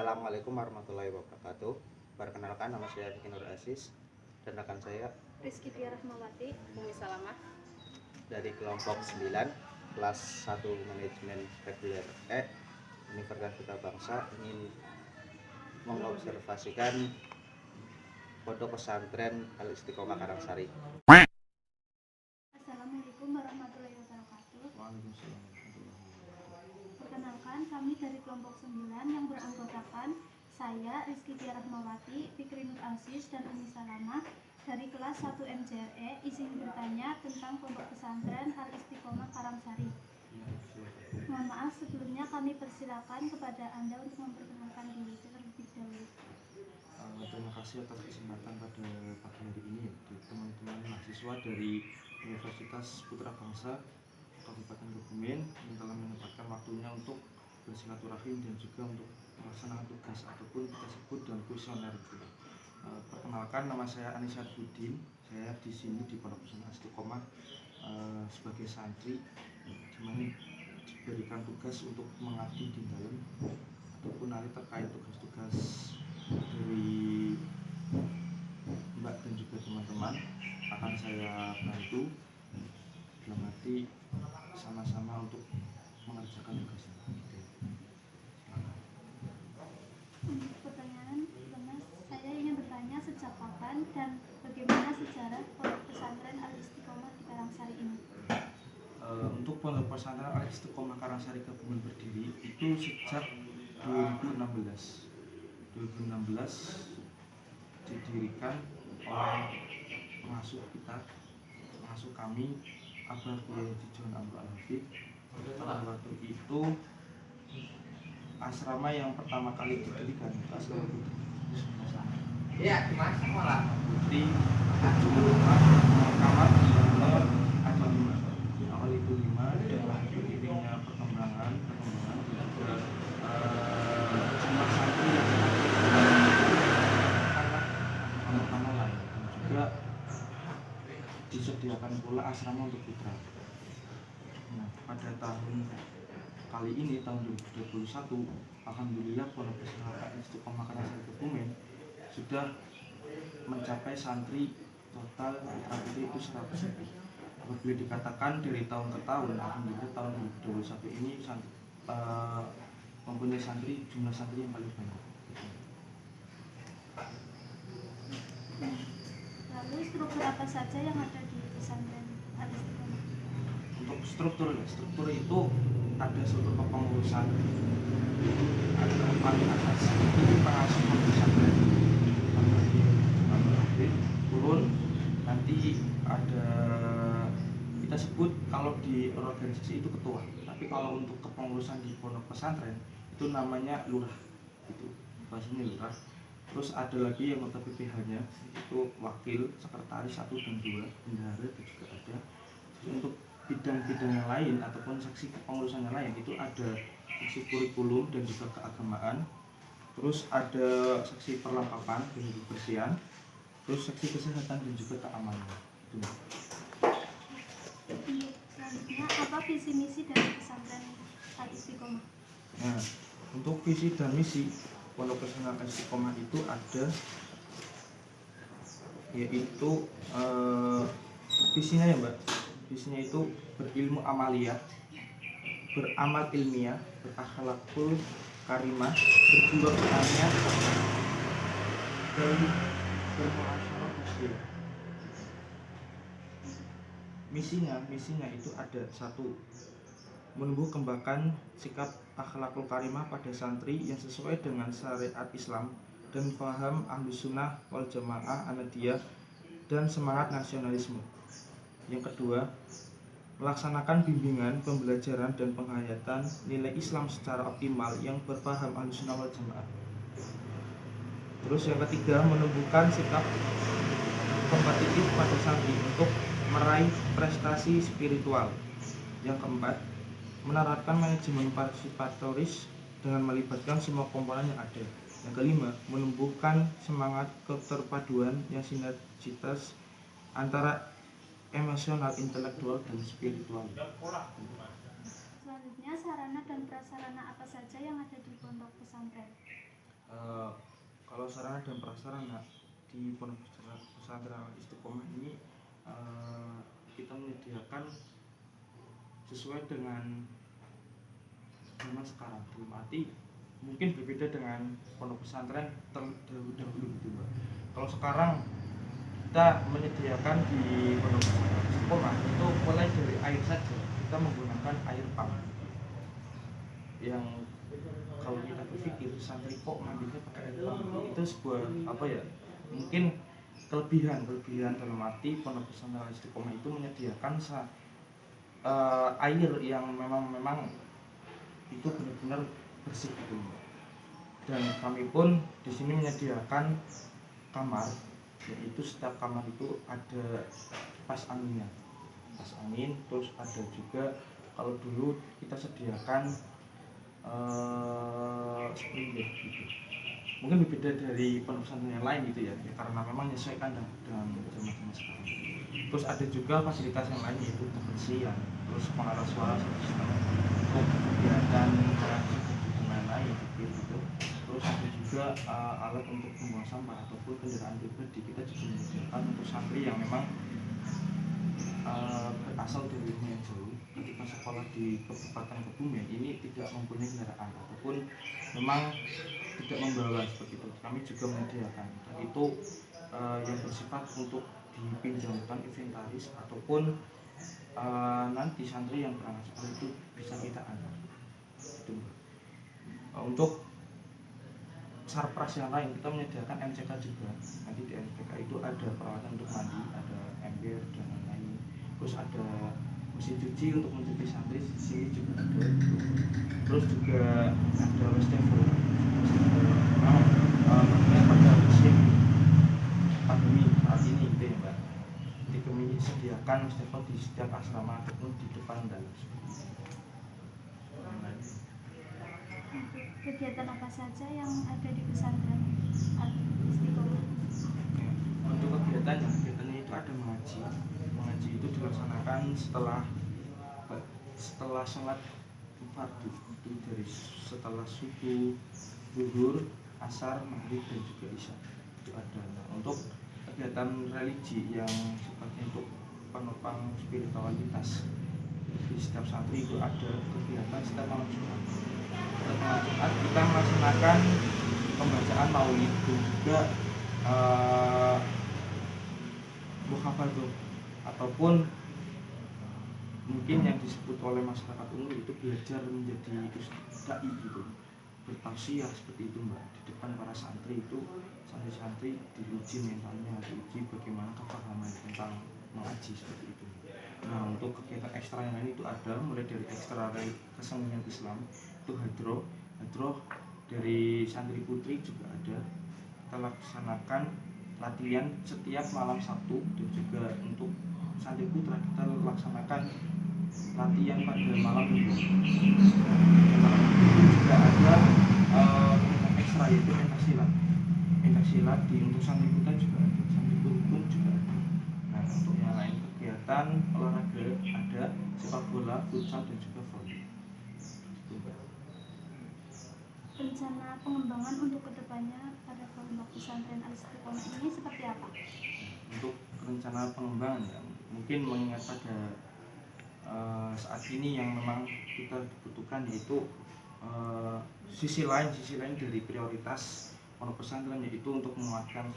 Assalamualaikum warahmatullahi wabarakatuh. Perkenalkan, nama saya Vicky Nur Aziz dan rekan saya Rizky Tia Rahmawati, Bumi Salamah dari kelompok 9 kelas 1 manajemen reguler Universitas Putra Bangsa ingin mengobservasikan pondok pesantren Al Istiqomah Karangsari. Assalamualaikum warahmatullahi wabarakatuh. Perkenalkan, kami dari kelompok 9 yang beranggotakan saya Rizky Tia Rahmawati, Fikri Nur Aziz, dan Umi Salamah dari kelas 1 MJRE izin bertanya tentang pondok pesantren Al Istiqomah Karangsari. Mohon maaf sebelumnya kami persilakan kepada Anda untuk memperkenalkan diri terlebih dahulu. Terima kasih atas kesempatan pada pagi hari ini teman-teman mahasiswa dari Universitas Putra Bangsa Kabupaten Kebumen yang telah menyempatkan waktunya untuk bersilaturahim dan juga untuk melaksanakan tugas ataupun kita sebut dan kuesioner. Perkenalkan, nama saya Anissa Budin. Saya di sini di Pondok Pesantren Istiqomah sebagai santri, dimana diberikan tugas untuk mengabdi di dalam ataupun nanti terkait tugas-tugas dari Mbak dan juga teman-teman akan saya bantu dalam arti sama-sama untuk mengerjakan tugasnya. Untuk pertanyaan pertama, saya ingin bertanya sejak kapan dan bagaimana sejarah pondok pesantren Al Istiqomah di Karangsari ini? Untuk pondok pesantren Al Istiqomah Karangsari Kebumen berdiri itu sejak 2016 didirikan oleh pengasuh kami Abah Kiai John Abdul Hafid. Pada waktu itu asrama yang pertama kali didirikan itu asrama putri. Iya, Mas, malah. Putri cuma kamar ada 5. Awal itu 5 dan beriringnya perkembangan dan juga jumlah santri yang anak-anak lain dan juga disediakan pula asrama untuk putra. Nah, pada tahun kali ini tahun 2021, alhamdulillah Pondok Pesantren Istiqomah Karangsari Kebumen sudah mencapai santri total putra-putri itu 100 lebih. Apabila dikatakan dari tahun ke tahun, alhamdulillah tahun 2021 ini mempunyai jumlah santri yang paling banyak. Lalu struktur apa saja yang ada di pesantren Al Istiqomah? Untuk struktur itu ada struktur kepengurusan, ada yang paling atas itu pengasuh pesantren, turun nanti ada kita sebut kalau di organisasi itu ketua, tapi kalau untuk kepengurusan di pondok pesantren itu namanya lurah, itu bahasanya lurah. Terus ada lagi yang anggota PPH-nya itu wakil, sekretaris 1 dan 2, bendahara itu juga ada. Untuk bidang-bidang yang lain ataupun seksi kepengurusan yang lain itu ada seksi kurikulum dan juga keagamaan, terus ada seksi perlengkapan dan kebersihan, terus seksi kesehatan dan juga keamanan. Itu. Selanjutnya, apa visi misi dari pesantren Al Istiqomah? Nah, untuk visi dan misi Pondok Pesantren Al Istiqomah itu ada, yaitu visinya ya Mbak. Visinya itu berilmu amaliyah, beramal ilmiah, berakhlakul karimah, berjiwa bertanya, dan bermuasyarah muslim. Misinya itu ada 1, menumbuh kembangkan sikap akhlakul karimah pada santri yang sesuai dengan syariat Islam dan paham Ahlus Sunnah wal Jamaah Ahmadiyah dan semangat nasionalisme. Yang kedua, melaksanakan bimbingan, pembelajaran dan penghayatan nilai Islam secara optimal yang berpaham Ahlus Sunnah wal Jamaah. Terus yang ketiga, menumbuhkan sikap kompetitif pada santri untuk meraih prestasi spiritual. Yang keempat, menerapkan manajemen partisipatoris dengan melibatkan semua komponen yang ada. Yang kelima, menumbuhkan semangat keterpaduan yang sinergitas antara emosional, intelektual, dan spiritual. Selanjutnya, sarana dan prasarana apa saja yang ada di pondok pesantren? Kalau sarana dan prasarana di pondok pesantren Al Istiqomah ini kita menyediakan sesuai dengan zaman sekarang. Dalam arti mungkin berbeda dengan pondok pesantren terdahulu gitu Mbak. Kalau sekarang kita menyediakan di pondok pesantren Al Istiqomah itu mulai dari air saja, kita menggunakan air pump yang kalau kita berpikir santri kok mandinya pakai air pump, itu sebuah mungkin kelebihan dalam arti pondok pesantren Al Istiqomah itu menyediakan air yang memang itu benar-benar bersih gitu. Dan kami pun di sini menyediakan kamar, yaitu setiap kamar itu ada kipas anginnya, kipas angin, terus ada juga kalau dulu kita sediakan sprinter gitu. Mungkin berbeda dari pondok pesantren yang lain gitu ya, karena memang menyesuaikan dengan zaman sekarang. Terus ada juga fasilitas yang lain yaitu kebersihan, terus pengeras suara sistem untuk kegiatan dan lain-lain gitu. Terus ada juga alat untuk membuang sampah ataupun kendaraan pribadi. Kita juga menyediakan untuk santri yang memang berasal dari rumah yang jauh, ketika sekolah di Kabupaten Kebumen ini tidak mempunyai kendaraan ataupun memang tidak membawa seperti itu, kami juga menyediakan. Dan itu yang bersifat untuk dipinjamkan inventaris ataupun nanti santri yang berangkat sekolah itu bisa kita antar gitu. Untuk sarpras yang lain kita menyediakan MCK juga. Nanti di MCK itu ada peralatan untuk mandi, ada ember dan lain-lain. Terus ada mesin cuci untuk mencuci santri di sini juga ada. Terus juga ada wastafel. Pada musim pandemi saat ini gitu ya Mbak. Jadi kami sediakan wastafel di setiap asrama ataupun di depan dan Kegiatan apa saja yang ada di pesantren Al Istiqomah? Untuk kegiatannya itu ada mengaji. Mengaji itu dilaksanakan setelah sholat fardu, itu dari setelah subuh, zuhur, asar, maghrib dan juga isya itu ada. Nah, untuk kegiatan religi yang sifatnya untuk penopang spiritualitas di setiap santri itu ada kegiatan setiap malam Jumat. Setiap malam Jumat kita melaksanakan pembacaan maulid dan juga muhafadzah ataupun mungkin yang disebut oleh masyarakat umum itu belajar menjadi dai gitu, bertausiah seperti itu Mbak. Di depan para santri itu santri-santri diuji mentalnya, diuji bagaimana kepahaman tentang mengaji seperti itu. Nah, untuk kegiatan ekstra yang lain itu ada mulai dari ekstra kesenian Islam itu hadroh dari santri putri juga ada. Kita laksanakan latihan setiap malam Sabtu dan juga untuk santri putra kita laksanakan latihan pada malam Minggu. Juga ada ekstra yaitu pentas silat di untuk santri putra juga ada, santri putri pun juga ada. Nah, untuk yang lain kegiatan olahraga ada sepak bola, futsal dan juga volley. Rencana pengembangan untuk kedepannya pada pondok pesantren Al Istiqomah ini seperti apa? Untuk rencana pengembangan ya, mungkin mengingat pada saat ini yang memang kita butuhkan yaitu sisi lain dari prioritas pondok pesantren, yaitu untuk menguatkan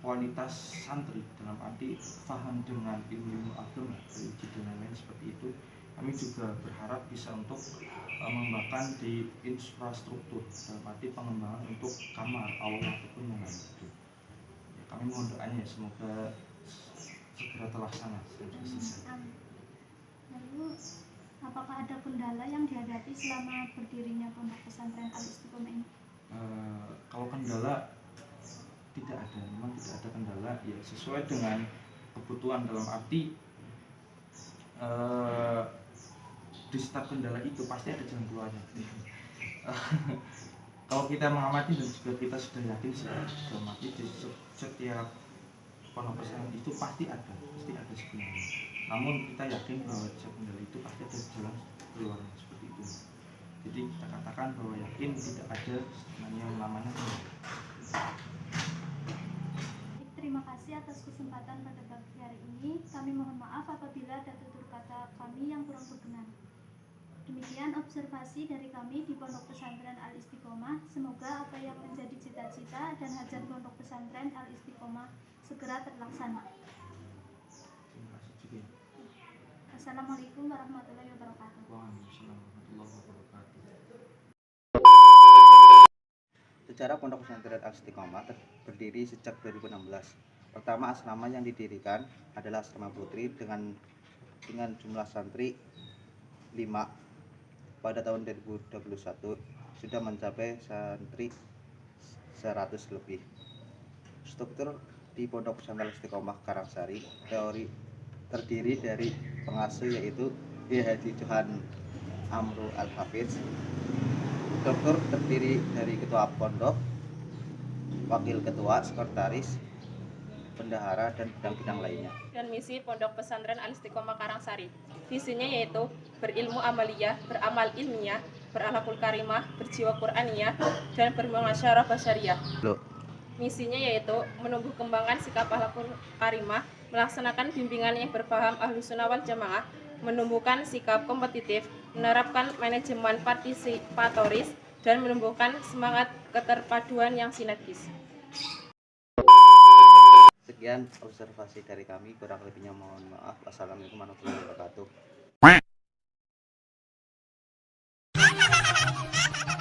kualitas santri dalam arti paham dengan ilmu agama, religi dan lain-lain seperti itu. Kami juga berharap bisa untuk mengembangkan di infrastruktur dalam arti pengembangan untuk kamar, aula ataupun yang lain itu. Ya, kami mohon doanya semoga segera terlaksana dan selesai. Lalu apakah ada kendala yang dihadapi selama berdirinya pondok pesantren Al Istiqomah ini? Kalau kendala tidak ada, memang tidak ada kendala ya, sesuai dengan kebutuhan dalam arti di setiap kendala itu pasti ada jalan keluarnya. Kalau kita mengamati dan juga kita sudah yakin sih, dalam arti di setiap pondok pesantren itu pasti ada sebenarnya. Namun kita yakin bahwa setiap kendala itu pasti ada jalan keluarnya seperti itu. Jadi kita katakan bahwa yakin tidak ada yang namanya Allah. Terima kasih atas kesempatan pada pagi hari ini. Kami mohon maaf apabila ada tutur kata kami yang kurang berkenan. Demikian observasi dari kami di Pondok Pesantren Al-Istiqomah. Semoga apa yang menjadi cita-cita dan hajat Pondok Pesantren Al-Istiqomah segera terlaksana. Terima kasih juga. Assalamualaikum warahmatullahi wabarakatuh. Waalaikumsalam warahmatullahi wabarakatuh. Secara Pondok Pesantren Al-Istiqomah berdiri sejak 2016. Pertama, asrama yang didirikan adalah asrama putri dengan jumlah santri 5. Pada tahun 2021 sudah mencapai santri 100 lebih. Struktur di Pondok Pesantren Al-Istiqomah Karangsari terdiri dari pengasuh yaitu Kiai Haji Johan Amru Al-Hafiz. Struktur terdiri dari ketua pondok, wakil ketua, sekretaris, bendahara, dan bidang-bidang lainnya. Dan misi Pondok Pesantren Al-Istiqomah Karangsari. Visinya yaitu berilmu amaliyah, beramal ilmiah, berakhlakul karimah, berjiwa Qur'aniyah, dan bermuasyarah basyariyah. Misinya yaitu menumbuh kembangkan sikap akhlakul karimah, melaksanakan bimbingan yang berpaham Ahlussunnah wal Jamaah, menumbuhkan sikap kompetitif, menerapkan manajemen partisipatoris, dan menumbuhkan semangat keterpaduan yang sinergis. Sekian observasi dari kami, kurang lebihnya mohon maaf. Wassalamualaikum warahmatullahi wabarakatuh.